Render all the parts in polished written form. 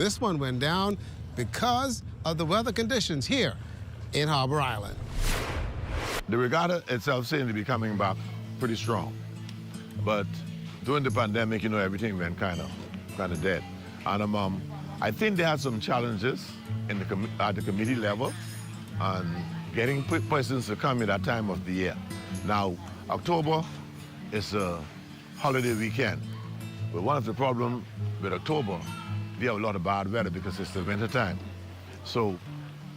This one went down because of the weather conditions here in Harbor Island. The regatta itself seems to be coming back pretty strong. But during the pandemic, everything went kind of dead. And I think they had some challenges at the committee level and getting persons to come at that time of the year. Now, October is a holiday weekend. But one of the problems with October, we have a lot of bad weather because it's the winter time. So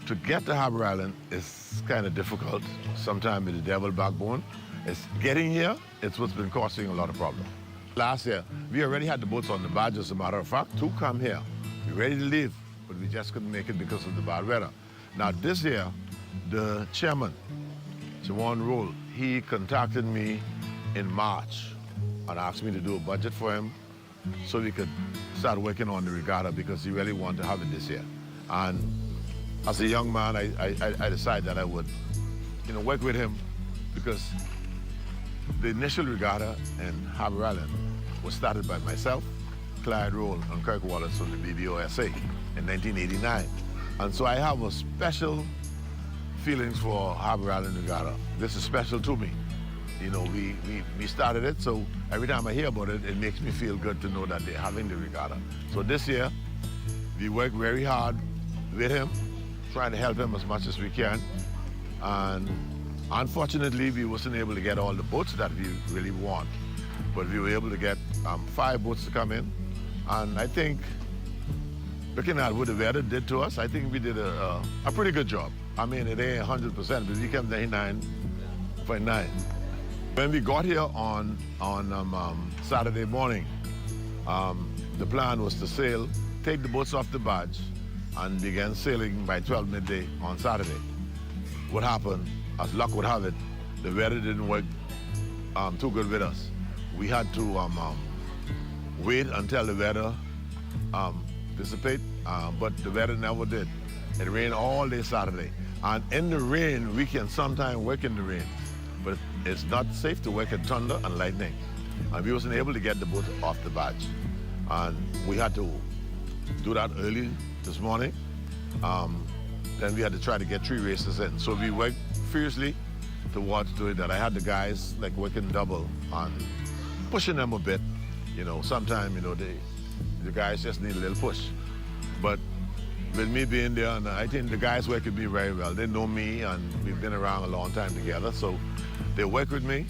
to get to Harbor Island is kind of difficult, sometimes with the devil backbone. It's getting here, it's what's been causing a lot of problems. Last year, we already had the boats on the barge, as a matter of fact, to come here. We were ready to leave, but we just couldn't make it because of the bad weather. Now this year, the chairman, Jawan Roll, he contacted me in March and asked me to do a budget for him so we could start working on the regatta because he really wanted to have it this year. And as a young man, I decided that I would, work with him because the initial regatta in Harbor Island was started by myself, Clyde Roll, and Kirk Wallace from the BBOSA in 1989. And so I have a special feelings for Harbor Island Regatta. This is special to me. We started it, so every time I hear about it, it makes me feel good to know that they're having the regatta. So this year, we worked very hard with him, trying to help him as much as we can. And unfortunately, we wasn't able to get all the boats that we really want. But we were able to get 5 boats to come in. And I think, looking at what the weather did to us, I think we did a pretty good job. I mean, it ain't 100%, but we came 99.9. When we got here on Saturday morning, the plan was to sail, take the boats off the barge, and begin sailing by 12 midday on Saturday. What happened, as luck would have it, the weather didn't work too good with us. We had to wait until the weather dissipate, but the weather never did. It rained all day Saturday. And in the rain, we can sometimes work in the rain, but it's not safe to work in thunder and lightning. And we wasn't able to get the boat off the barge. And we had to do that early this morning. Then we had to try to get 3 races in. So we worked fiercely towards doing that. I had the guys working double and pushing them a bit. Sometimes, the guys just need a little push. But with me being there, and I think the guys work with me very well. They know me, and we've been around a long time together. So they work with me,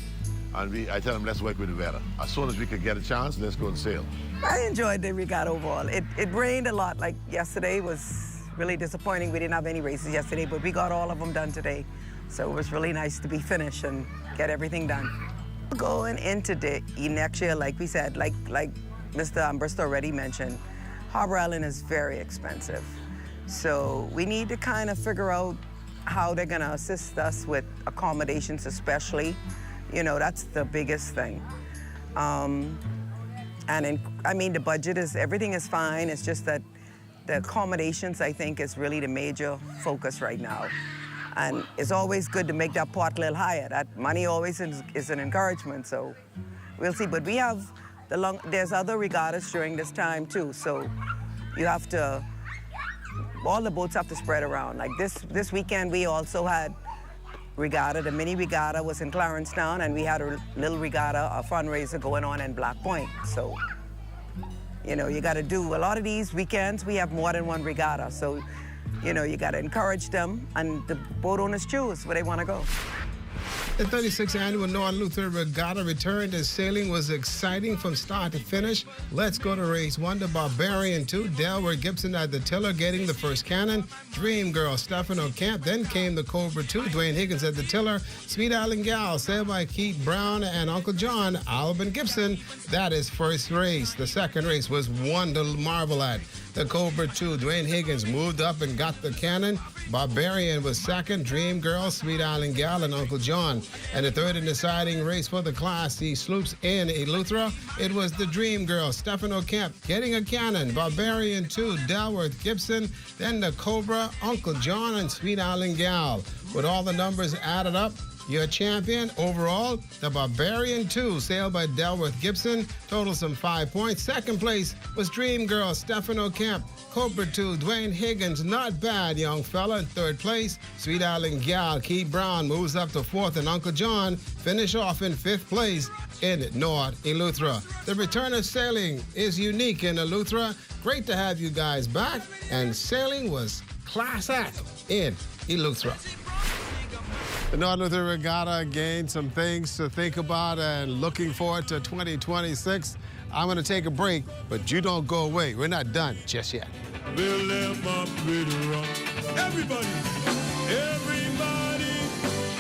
and I tell them, let's work with the weather. As soon as we could get a chance, let's go and sail. I enjoyed the regatta overall. It rained a lot. Like yesterday was really disappointing. We didn't have any races yesterday, but we got all of them done today. So it was really nice to be finished and get everything done. Going into the next year, like we said, like Mr. Bristol already mentioned, Harbor Island is very expensive. So we need to kind of figure out how they're gonna assist us with accommodations especially. That's the biggest thing. The budget everything is fine. It's just that the accommodations, I think, is really the major focus right now. And it's always good to make that pot a little higher. That money always is an encouragement, so we'll see. But we have there's other regattas during this time too, so you have to, all the boats have to spread around. Like this weekend, we also had regatta. The mini regatta was in Clarencetown, and we had a little regatta, a fundraiser going on in Black Point. So, you got to do a lot of these weekends. We have more than one regatta, so you got to encourage them, and the boat owners choose where they want to go. The 36th annual North Luther Regatta returned as sailing was exciting from start to finish. Let's go to race 1, the Barbarian 2. Delaware Gibson at the tiller getting the first cannon. Dream Girl, Stefano Camp. Then came the Cobra 2, Dwayne Higgins at the tiller. Sweet Island Gal, sailed by Keith Brown and Uncle John, Alvin Gibson. That is first race. The second race was one to marvel at. The Cobra 2, Dwayne Higgins moved up and got the cannon. Barbarian was second, Dream Girl, Sweet Island Gal, and Uncle John. And the third and deciding race for the Class C sloops in Eleuthera, it was the Dream Girl, Stefano Kemp, getting a cannon. Barbarian 2, Delworth Gibson, then the Cobra, Uncle John, and Sweet Island Gal. With all the numbers added up, Your champion overall, the Barbarian 2, sailed by Delworth Gibson, total some 5 points. Second place was Dream Girl, Stefano Kemp. Cobra 2, Dwayne Higgins, not bad, young fella. In third place, Sweet Island Gal, Keith Brown moves up to fourth, and Uncle John finish off in fifth place in North Eleuthera. The return of sailing is unique in Eleuthera. Great to have you guys back, and sailing was class act in Eleuthera. The North Eleuthera Regatta gained some things to think about and looking forward to 2026. I'm going to take a break, but you don't go away. We're not done just yet. Everybody,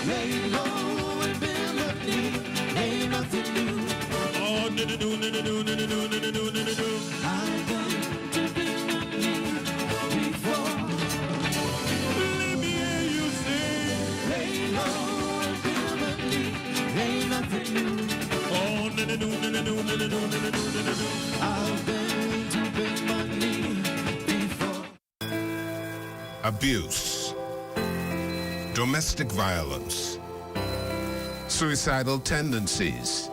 lay low and bend the knee. Ain't nothing new. Oh, I've been to bend my knee before. Let me hear you say, lay low and bend the knee. Ain't nothing new. Oh, I've been to bend my knee before. Abuse, domestic violence, suicidal tendencies.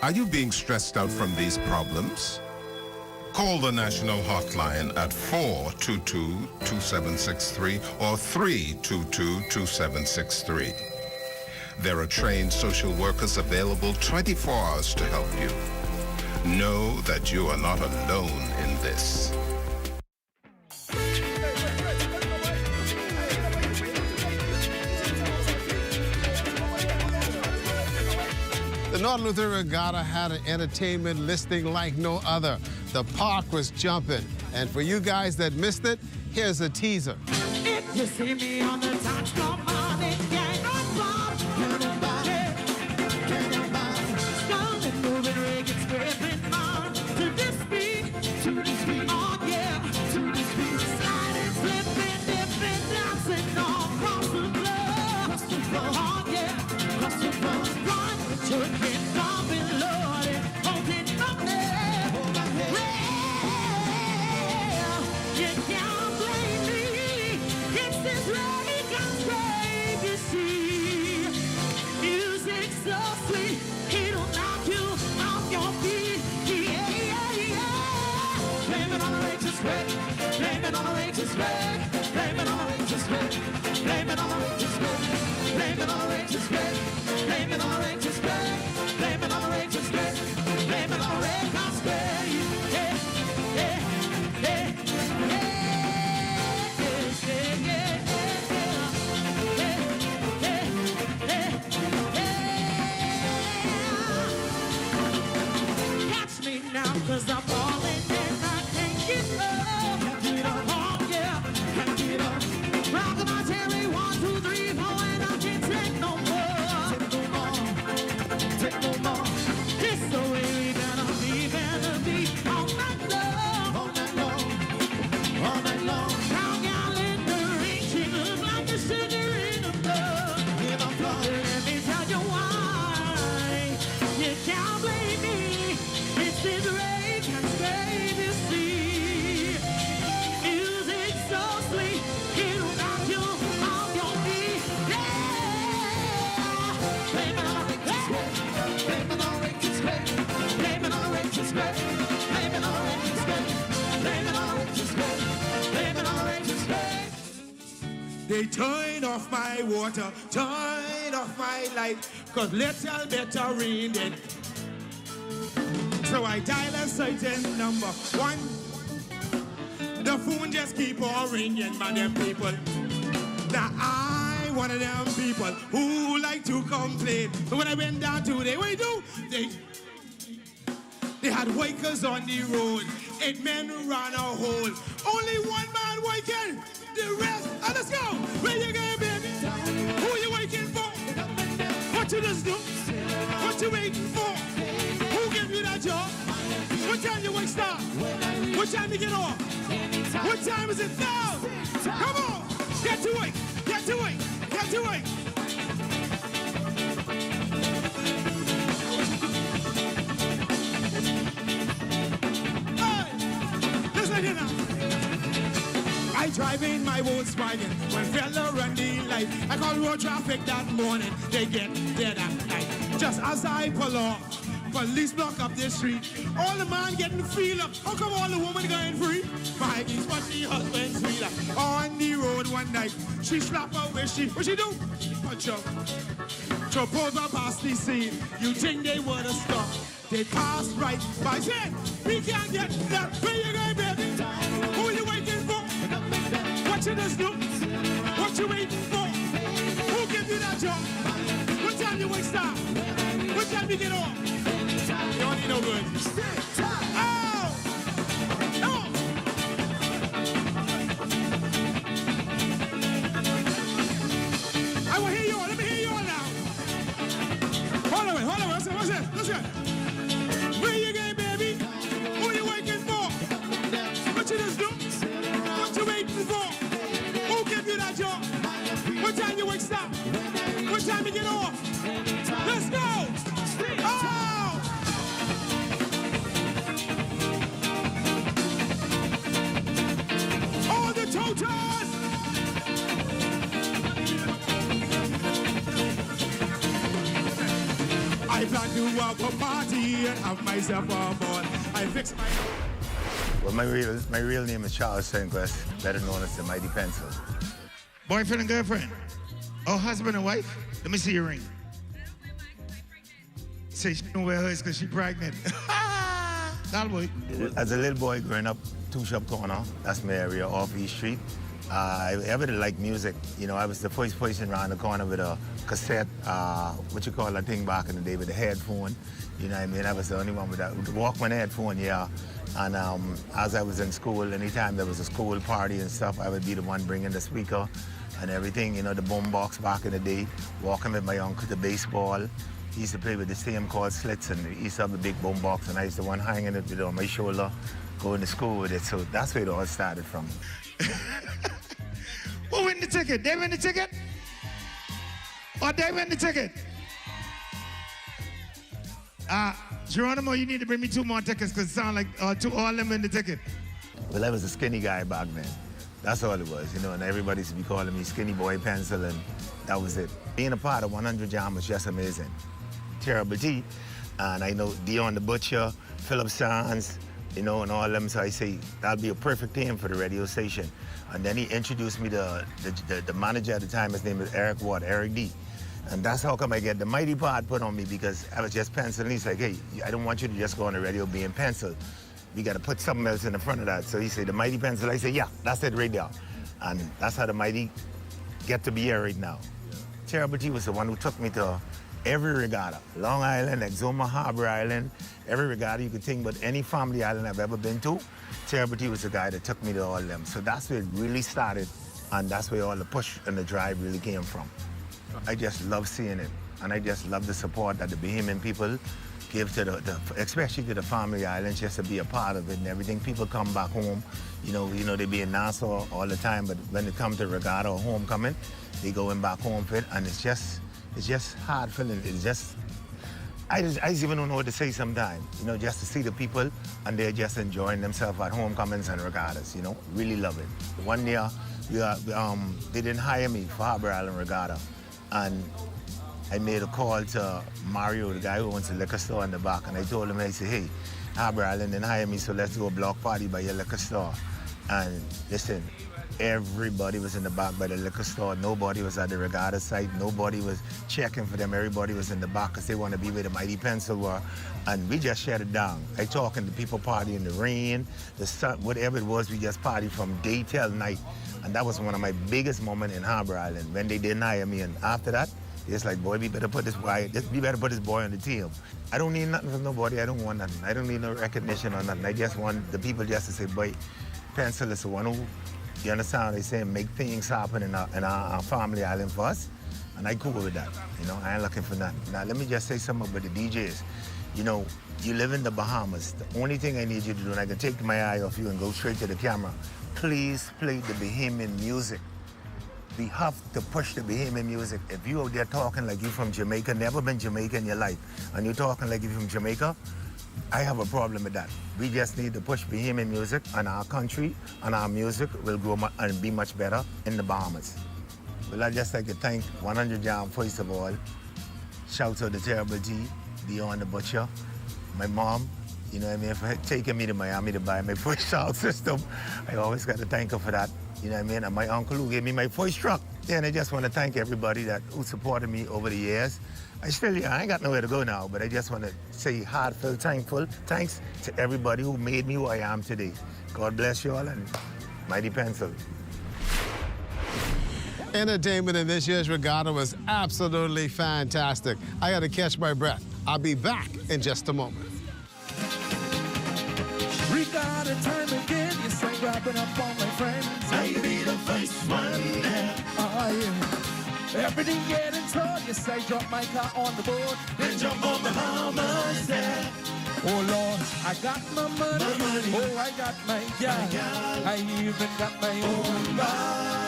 Are you being stressed out from these problems? Call the national hotline at 422-2763 or 322-2763. There are trained social workers available 24 hours to help you. Know that you are not alone in this. The North Eleuthera Regatta had an entertainment listing like no other. The park was jumping. And for you guys that missed it, here's a teaser. If you see me on the touch, come on and get on board. Can nobody, strong and moving, rigging, scraping on to this beat, oh yeah, to this beat. Sliding, slipping, dipping, dancing all across the floor, oh yeah, across the floor. Run with your kids on below it, holding up there. Well, you can't blame me. It's this right God's grave, you see. Music so sweet, it'll knock you off your feet. Yeah, yeah, yeah. Blame it on the righteous way. Blame it on the righteous way. Blame it on the righteous way. Blame it on the righteous way. Blame it on the righteous way. Blame it on the righteous way. Blame it on the righteous way. Blame it on the righteous way. Yeah, yeah, yeah, yeah. Catch me now, 'cause I'm falling and I can't get up. Oh yeah, can't get up. Rockin' my cherry, 1, 2, 3, 4, and I can't take no more. Take no more. It's the way we better be all night long, all night long, all night long. Now gal in the ring, she looks like the sugar in the blood. Let me tell you why. You can't blame me. It's this rage and grave, you see. Music so sweet, it'll knock you off your feet. Yeah. Blame it on the righteous way. Blame it on the righteous way. Blame it on the righteous way. Blame it on the righteous way. Blame it on the righteous way. Blame it on the righteous way. They turn off my water, turn off my light, 'cause little better read it. So I dial a certain number 1. The phone just keep on ringing, man, them people. Now I one of them people who like to complain. But when I went down today, what do? They had wakers on the road. 8 men ran a hole. Only 1 man waking. The rest, let's go. Where you going, baby? Who you waiting for? What you just do? What you waiting for? Who gave you that job? What time you wake start? What time you get off? What time is it now? Come on, get to it, get to it, get to it. Hey, listen here now. I driving my Volkswagen when fella run the light. I call road traffic that morning, they get dead at night. Just as I pull off, police block up the street. All the man getting the feel up. How come all the women going free? My knees but the husband's wheeler. On the road one night, she slap her what she do? Punch up. Jump over past the scene. You think they would have stopped? They passed right by. Said, we can't get that. Where you going, baby? Who you waiting for? What you just do? What you waiting for? Who give you that job? What time you wake stop? What time you get off? You don't need no good. Oh! Oh! I will hear you all. Let me hear you all now. Hold on. What's that? Where you going, baby? Who you waiting for? What you just do? What you waiting for? Who give you that job? What time you wake stop? What time you get off? Let's go! Oh! All the totals! I plan to walk a party and have myself a ball. I fix my... Well, my real name is Charles Senquest, better known as the Mighty Pencil. Boyfriend and girlfriend? Oh, husband and wife? Let me see your ring. Say she don't wear hers because she's pregnant. That'll work. As a little boy growing up, Two Shop Corner, that's my area off East Street. I really liked music. You know, I was the first person around the corner with a cassette, what you call that thing back in the day with a headphone. You know what I mean? I was the only one with that, with the Walkman headphone, yeah. And as I was in school, anytime there was a school party and stuff, I would be the one bringing the speaker and everything, you know, the boom box back in the day, walking with my uncle to baseball. He used to play with this team called Slits, and he used to have a big boom box, and I used to one hanging it on my shoulder, going to school with it. So that's where it all started from. Who win the ticket? They win the ticket? Or they win the ticket? Geronimo, you need to bring me 2 more tickets because it sounds like all of them win the ticket. Well, I was a skinny guy back then. That's all it was, you know, and everybody used to be calling me Skinny Boy Pencil, and that was it. Being a part of 100 Jam was just amazing. Terrible T, and I know Dion the Butcher, Philip Sands, you know, and all them, so I say, that'll be a perfect team for the radio station. And then he introduced me to the manager at the time, his name was Eric D. And that's how come I get the Mighty part put on me, because I was just Pencil, and he's like, hey, I don't want you to just go on the radio being Pencil. We got to put something else in the front of that. So he said, the Mighty Pencil. I said, yeah, that's it right there. And that's how the Mighty get to be here right now. Terrible T was the one who took me to every regatta. Long Island, Exuma, Harbor Island, every regatta you could think, but any family island I've ever been to, Terrible T was the guy that took me to all of them. So that's where it really started, and that's where all the push and the drive really came from. I just love seeing it, and I just love the support that the Bahamian people give to especially to the family islands, just to be a part of it and everything. People come back home, you know, they be in Nassau all the time, but when it comes to regatta or homecoming, they going back home for it, and it's just hard feeling. It's just, I just even don't know what to say sometimes, you know, just to see the people and they're just enjoying themselves at homecomings and regattas, you know, really love it. One year, they didn't hire me for Harbor Island Regatta, and I made a call to Mario, the guy who owns the liquor store in the back, and I told him, I said, hey, Harbor Island didn't hire me, so let's do a block party by your liquor store. And listen, everybody was in the back by the liquor store. Nobody was at the regatta site. Nobody was checking for them. Everybody was in the back because they want to be where the Mighty Pencil were. And we just shut it down. I talking to people party in the rain, the sun, whatever it was, we just party from day till night. And that was one of my biggest moments in Harbor Island, when they didn't hire me. And after that, it's like, boy, we better put this boy on the team. I don't need nothing from nobody. I don't want nothing. I don't need no recognition or nothing. I just want the people just to say, boy, Pencil is the one who, you understand, they say, make things happen in our family island for us. And I cool with that, you know, I ain't looking for nothing. Now, let me just say something about the DJs. You know, you live in the Bahamas. The only thing I need you to do, and I can take my eye off you and go straight to the camera, please play the Bahamian music. We have to push the Bahamian music. If you out there talking like you from Jamaica, never been Jamaica in your life, and you're talking like you from Jamaica, I have a problem with that. We just need to push Bahamian music, and our country and our music will grow and be much better in the Bahamas. Well, I'd just like to thank 100 Jam first of all. Shout out to Terrible T, Dion the Butcher, my mom, you know what I mean, for taking me to Miami to buy my first sound system. I always got to thank her for that, you know what I mean, and my uncle who gave me my first truck. Yeah, and I just want to thank everybody who supported me over the years. I ain't got nowhere to go now, but I just want to say heartfelt thanks to everybody who made me who I am today. God bless you all, and mighty pencil. Entertainment in this year's regatta was absolutely fantastic. I got to catch my breath. I'll be back in just a moment. Regatta time again, yes, I'm grabbing up all my friends. I be the first one there. Oh, yeah. Everything getting told, yes, I drop my car on the board. Then jump on the Bahamas there. Oh, Lord, I got my money. Oh, I got my gal. I even got my own bar.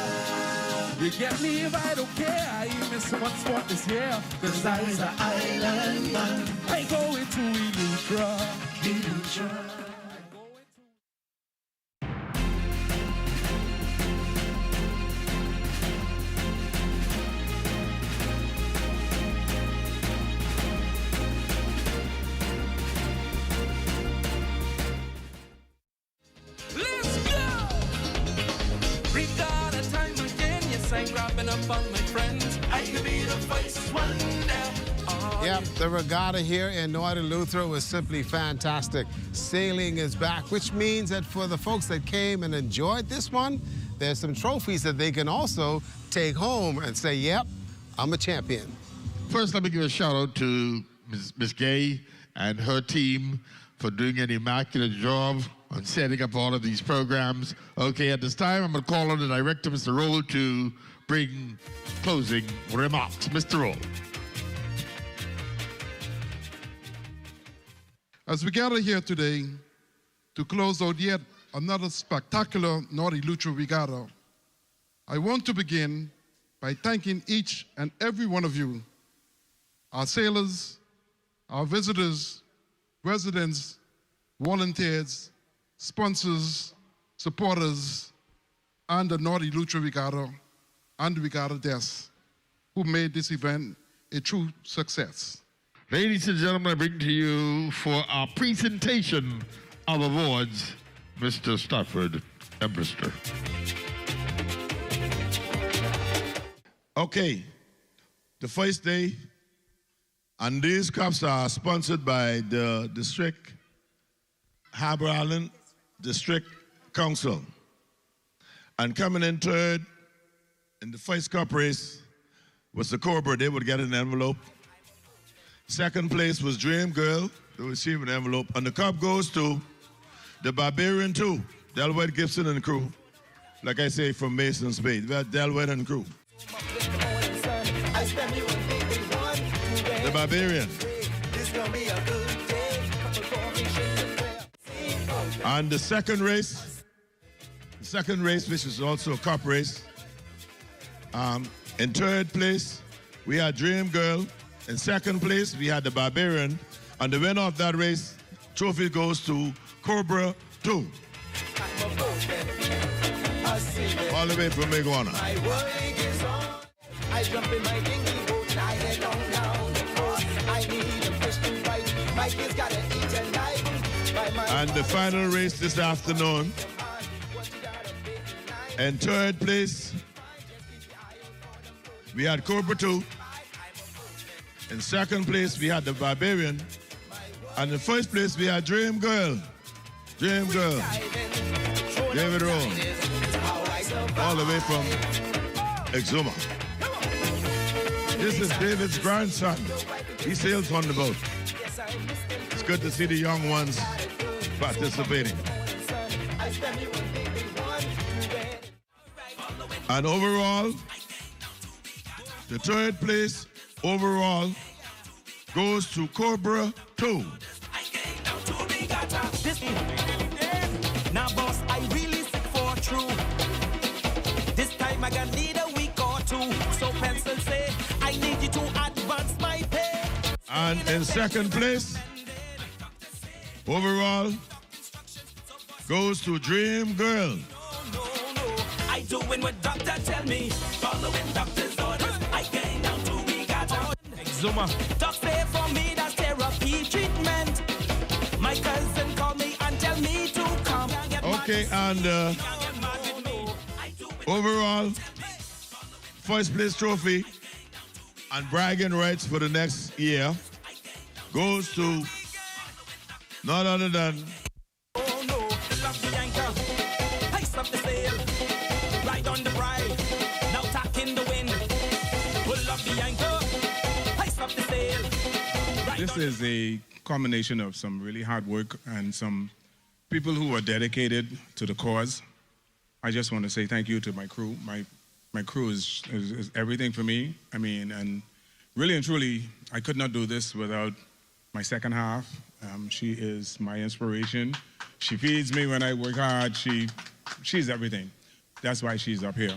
You get me if I don't care. I even one spot this year. Cause I was an island man. I go into Elutra. Yep, the regatta here in Northern Luther was simply fantastic. Sailing is back, which means that for the folks that came and enjoyed this one, there's some trophies that they can also take home and say, yep, I'm a champion. First, let me give a shout out to Ms. Gay and her team for doing an immaculate job on setting up all of these programs. Okay, at this time, I'm going to call on the director, Mr. Roll, to bring closing remarks. Mr. Roll. As we gather here today to close out yet another spectacular Naughty Lucha Regatta, I want to begin by thanking each and every one of you, our sailors, our visitors, residents, volunteers, sponsors, supporters, and the Naughty Lucha Regatta and the Regatta Desk, who made this event a true success. Ladies and gentlemen, I bring to you for our presentation of awards, Mr. Stafford Embrister. Okay, the first day, and these cups are sponsored by the District Harbor Island District Council. And coming in third in the first cup race was the Cobra. They would get an envelope. Second place was Dream Girl. They received an envelope. And the cup goes to the Barbarian 2, Delwedd Gibson and crew. Like I say, from Mason Spade. We had Delwedd and crew. The Barbarian. And the second race, which is also a cup race, in third place, we had Dream Girl. In second place, we had the Barbarian. And the winner of that race, trophy goes to Cobra 2. All the way from Iguana. I jump in my dinghy boat and I head on down. I need a fish to bite. My kids gotta eat and night. And the final race this afternoon. In third place, we had Cobra 2. In second place, we had the Barbarian. And in first place, we had Dream Girl. Dream Girl. David Rowe. All the way from Exuma. This is David's grandson. He sails on the boat. It's good to see the young ones participating. And overall, the third place overall goes to Cobra 2. Now, boss, I really sick for true. This time I gonna need a week or two. So pencil say, I need you to advance my pay. And in second place, Overall, goes to Dream Girl. I doing what doctor tell me, following doctor's orders. I came down to Regatta. Exuma. Doctor say for me that's therapy treatment. My cousin called me and tell me to come. Okay, and overall, first place trophy and bragging rights for the next year goes to none other than the sail, ride on the bride, now tack in the wind, pull up the anchor, hoist up the sail. This is a combination of some really hard work and some people who are dedicated to the cause. I just want to say thank you to my crew. My crew is everything for me. I mean, and really and truly, I could not do this without my second half. She is my inspiration. She feeds me when I work hard. She's everything. That's why she's up here.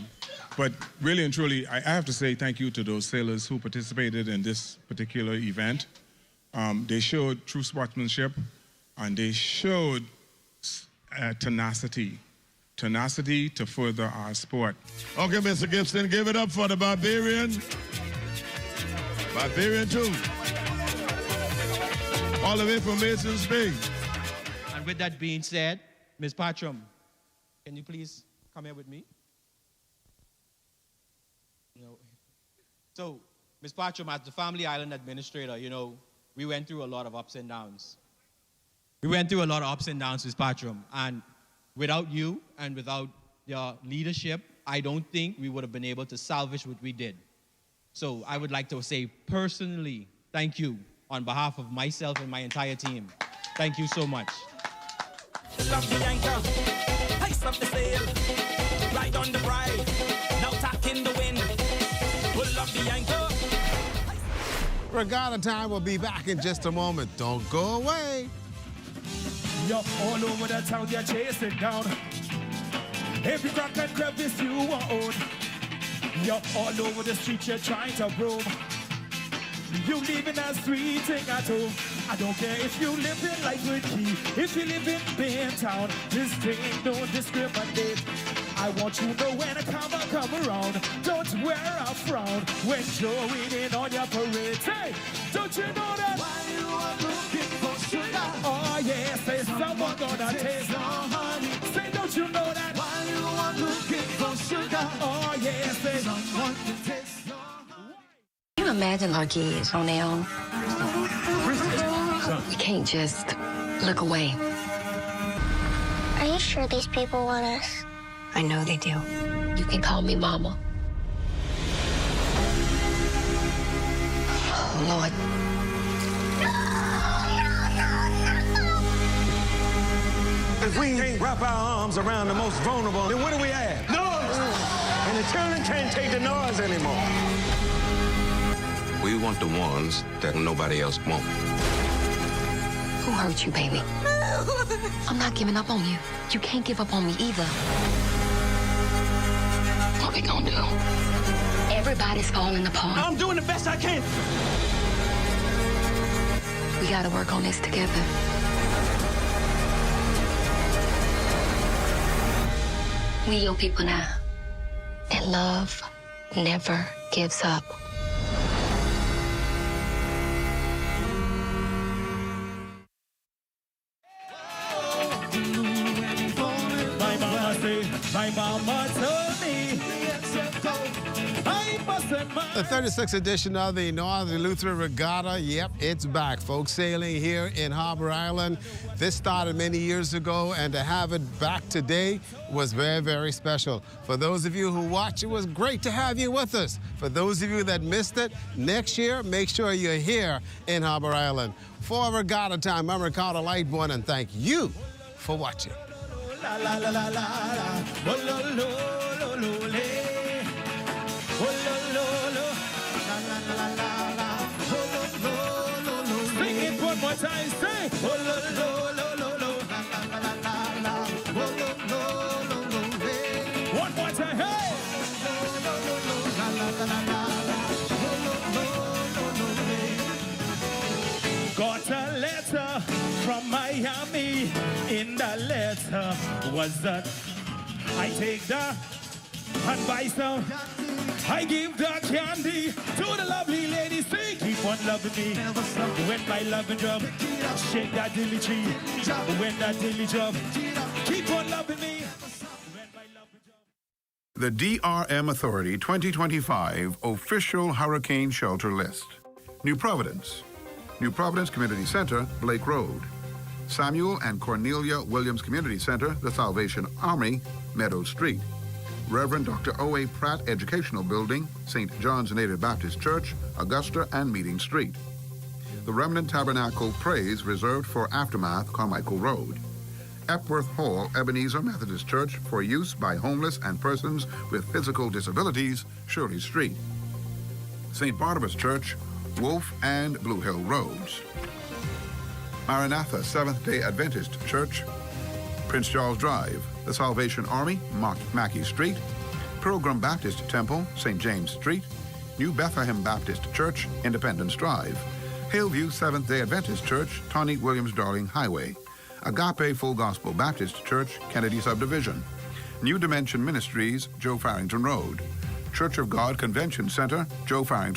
But really and truly, I have to say thank you to those sailors who participated in this particular event. They showed true sportsmanship, and they showed tenacity to further our sport. Okay, Mr. Gibson, give it up for the Barbarian. Barbarian 2. All the way from Mason's Bay. And with that being said, Ms. Patrum, can you please come here with me? So, Ms. Patrum, as the Family Island Administrator, we went through a lot of ups and downs. Ms. Patrum, and without you and without your leadership, I don't think we would have been able to salvage what we did. So I would like to say personally, thank you on behalf of myself and my entire team. Thank you so much. Love the anchor, hoist up the sail, ride on the bride, now tack in the wind, pull up the anchor. Regatta time will be back in just a moment. Don't go away. You're all over the town, you're chasing down every crack and crevice you own. You're all over the street, you're trying to roam. You live in a sweet thing at home. I don't care if you live in Lightwood Key, if you live in Baintown, this thing don't discriminate. I want you to know when I come around, don't wear a frown when you're in on your parade. Hey, don't you know that? Why you are looking for sugar? Oh yeah, say someone gonna taste your honey. Say, don't you know that? Why you are looking for sugar? Oh yeah, say someone can taste your honey. Can you imagine our kids on their own? We can't just look away. Are you sure these people want us? I know they do. You can call me Mama. Oh, Lord. If we can't wrap our arms around the most vulnerable, then what do we have? Noise! And the children can't take the noise anymore. We want the ones that nobody else wants. Who hurt you, baby? I'm not giving up on you. You can't give up on me either. What we gonna do? Everybody's falling apart. I'm doing the best I can. We gotta work on this together. We your people now. And love never gives up. My mama told me I mustn't mind. The 36th edition of the Northern Lutheran Regatta, yep, it's back, folks. Sailing here in Harbor Island. This started many years ago, and to have it back today was very, very special. For those of you who watch, it was great to have you with us. For those of you that missed it, next year, make sure you're here in Harbor Island. For Regatta Time, I'm Ricardo Lightborn, and thank you for watching. La la la la la la, oh lo lo lo lo le, oh lo lo lo, la la la la la, oh lo lo lo lo. Sing it one more time, say, oh lo lo lo lo lo, la la la la la, oh lo lo lo lo le. One more time, hey. Oh lo lo lo, la la la la la, oh lo lo lo lo le. Got a letter from Miami. in the letter was that I take the and buy some. I give the candy to the lovely ladies. Say, keep on loving me. When my loving drum, shake that dilly tree. When that dilly drum, keep on loving me. The DRM Authority 2025 Official Hurricane Shelter List. New Providence Community Center, Blake Road. Samuel and Cornelia Williams Community Center, the Salvation Army, Meadow Street. Reverend Dr. O.A. Pratt Educational Building, St. John's Native Baptist Church, Augusta and Meeting Street. The Remnant Tabernacle Praise reserved for Aftermath, Carmichael Road. Epworth Hall, Ebenezer Methodist Church for use by homeless and persons with physical disabilities, Shirley Street. St. Barnabas Church, Wolf and Blue Hill Roads. Maranatha Seventh-day Adventist Church, Prince Charles Drive, the Salvation Army, Mackey Street, Pilgrim Baptist Temple, St. James Street, New Bethlehem Baptist Church, Independence Drive, Hillview Seventh-day Adventist Church, Tawny Williams Darling Highway, Agape Full Gospel Baptist Church, Kennedy Subdivision, New Dimension Ministries, Joe Farrington Road, Church of God Convention Center, Joe Farrington